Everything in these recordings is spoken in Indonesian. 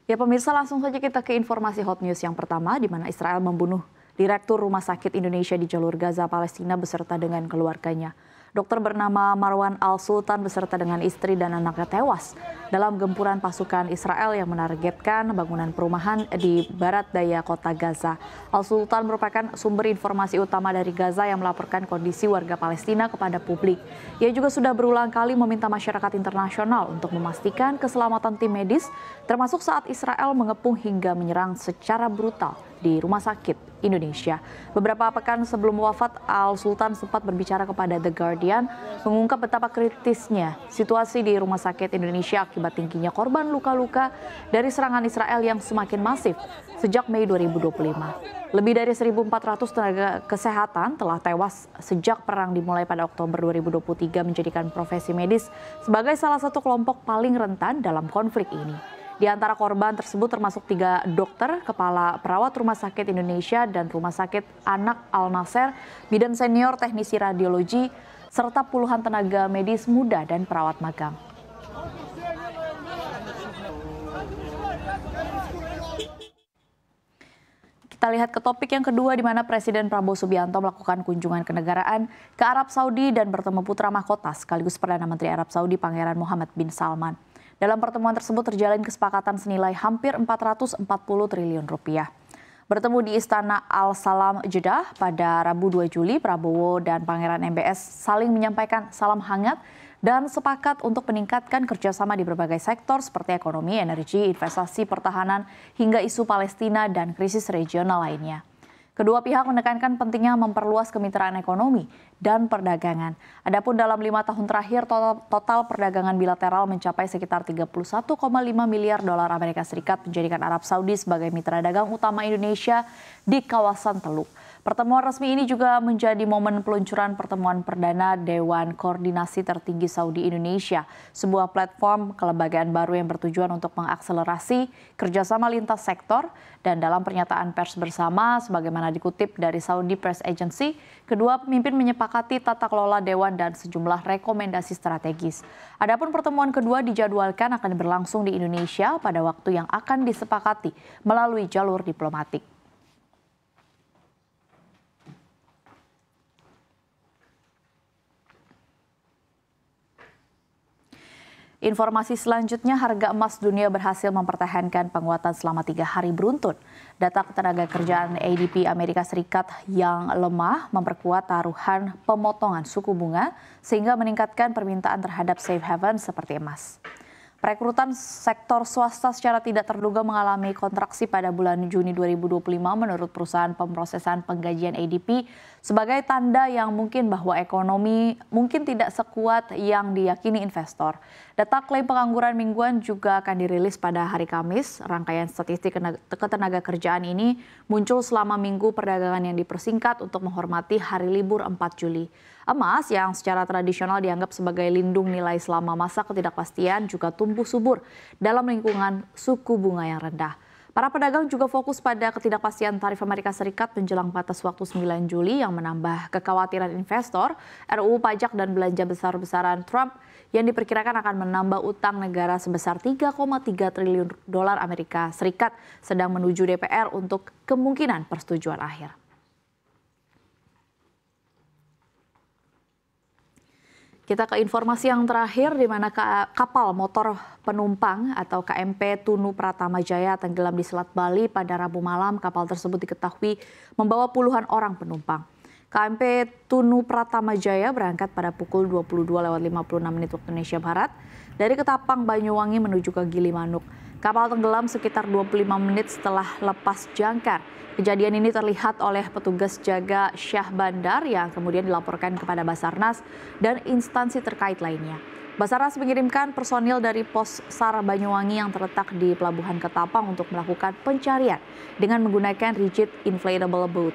Ya pemirsa, langsung saja kita ke informasi hot news yang pertama, di mana Israel membunuh Direktur Rumah Sakit Indonesia di jalur Gaza, Palestina beserta dengan keluarganya. Dokter bernama Marwan Al-Sultan beserta dengan istri dan anaknya tewas dalam gempuran pasukan Israel yang menargetkan bangunan perumahan di barat daya kota Gaza. Al-Sultan merupakan sumber informasi utama dari Gaza yang melaporkan kondisi warga Palestina kepada publik. Ia juga sudah berulang kali meminta masyarakat internasional untuk memastikan keselamatan tim medis, termasuk saat Israel mengepung hingga menyerang secara brutal di rumah sakit Indonesia. Beberapa pekan sebelum wafat, Al-Sultan sempat berbicara kepada The Guardian, mengungkap betapa kritisnya situasi di rumah sakit Indonesia akibat tingginya korban luka-luka dari serangan Israel yang semakin masif sejak Mei 2025. Lebih dari 1.400 tenaga kesehatan telah tewas sejak perang dimulai pada Oktober 2023, menjadikan profesi medis sebagai salah satu kelompok paling rentan dalam konflik ini. Di antara korban tersebut termasuk 3 dokter, kepala perawat Rumah Sakit Indonesia dan Rumah Sakit Anak Al-Nasser, bidan senior teknisi radiologi, serta puluhan tenaga medis muda dan perawat magang. Kita lihat ke topik yang kedua, di mana Presiden Prabowo Subianto melakukan kunjungan kenegaraan ke Arab Saudi dan bertemu putra mahkota sekaligus Perdana Menteri Arab Saudi Pangeran Mohammed bin Salman. Dalam pertemuan tersebut terjalin kesepakatan senilai hampir 440 triliun rupiah. Bertemu di Istana Al-Salam Jeddah pada Rabu 2 Juli, Prabowo dan Pangeran MBS saling menyampaikan salam hangat dan sepakat untuk meningkatkan kerjasama di berbagai sektor seperti ekonomi, energi, investasi, pertahanan, hingga isu Palestina dan krisis regional lainnya. Kedua pihak menekankan pentingnya memperluas kemitraan ekonomi dan perdagangan. Adapun dalam 5 tahun terakhir, total perdagangan bilateral mencapai sekitar 31,5 miliar dolar Amerika Serikat, menjadikan Arab Saudi sebagai mitra dagang utama Indonesia di kawasan Teluk. Pertemuan resmi ini juga menjadi momen peluncuran pertemuan perdana Dewan Koordinasi Tertinggi Saudi Indonesia, sebuah platform kelembagaan baru yang bertujuan untuk mengakselerasi kerjasama lintas sektor. Dan dalam pernyataan pers bersama, sebagaimana dikutip dari Saudi Press Agency, kedua pemimpin menyepakati tata kelola Dewan dan sejumlah rekomendasi strategis. Adapun pertemuan kedua dijadwalkan akan berlangsung di Indonesia pada waktu yang akan disepakati melalui jalur diplomatik. Informasi selanjutnya, harga emas dunia berhasil mempertahankan penguatan selama 3 hari beruntun. Data ketenaga kerjaan ADP Amerika Serikat yang lemah memperkuat taruhan pemotongan suku bunga sehingga meningkatkan permintaan terhadap safe haven seperti emas. Perekrutan sektor swasta secara tidak terduga mengalami kontraksi pada bulan Juni 2025 menurut perusahaan pemrosesan penggajian ADP sebagai tanda yang mungkin bahwa ekonomi mungkin tidak sekuat yang diyakini investor. Data klaim pengangguran mingguan juga akan dirilis pada hari Kamis. Rangkaian statistik ketenaga kerjaan ini muncul selama minggu perdagangan yang dipersingkat untuk menghormati hari libur 4 Juli. Emas yang secara tradisional dianggap sebagai lindung nilai selama masa ketidakpastian juga tumbuh subur dalam lingkungan suku bunga yang rendah. Para pedagang juga fokus pada ketidakpastian tarif Amerika Serikat menjelang batas waktu 9 Juli yang menambah kekhawatiran investor. RUU pajak dan belanja besar-besaran Trump yang diperkirakan akan menambah utang negara sebesar 3,3 triliun dolar Amerika Serikat sedang menuju DPR untuk kemungkinan persetujuan akhir. Kita ke informasi yang terakhir, di mana kapal motor penumpang atau KMP Tunu Pratama Jaya tenggelam di Selat Bali pada Rabu malam. Kapal tersebut diketahui membawa puluhan orang penumpang. KMP Tunu Pratama Jaya berangkat pada pukul 22.56 waktu Indonesia Barat dari Ketapang, Banyuwangi menuju ke Gilimanuk. Kapal tenggelam sekitar 25 menit setelah lepas jangkar. Kejadian ini terlihat oleh petugas jaga Syah Bandar yang kemudian dilaporkan kepada Basarnas dan instansi terkait lainnya. Basarnas mengirimkan personil dari Pos SAR Banyuwangi yang terletak di Pelabuhan Ketapang untuk melakukan pencarian dengan menggunakan rigid inflatable boat.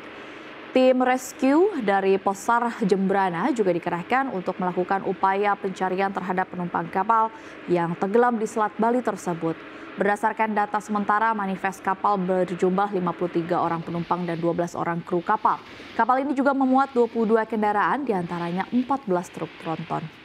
Tim rescue dari Pos SAR Jembrana juga dikerahkan untuk melakukan upaya pencarian terhadap penumpang kapal yang tenggelam di Selat Bali tersebut. Berdasarkan data sementara, manifest kapal berjumlah 53 orang penumpang dan 12 orang kru kapal. Kapal ini juga memuat 22 kendaraan, diantaranya 14 truk tronton.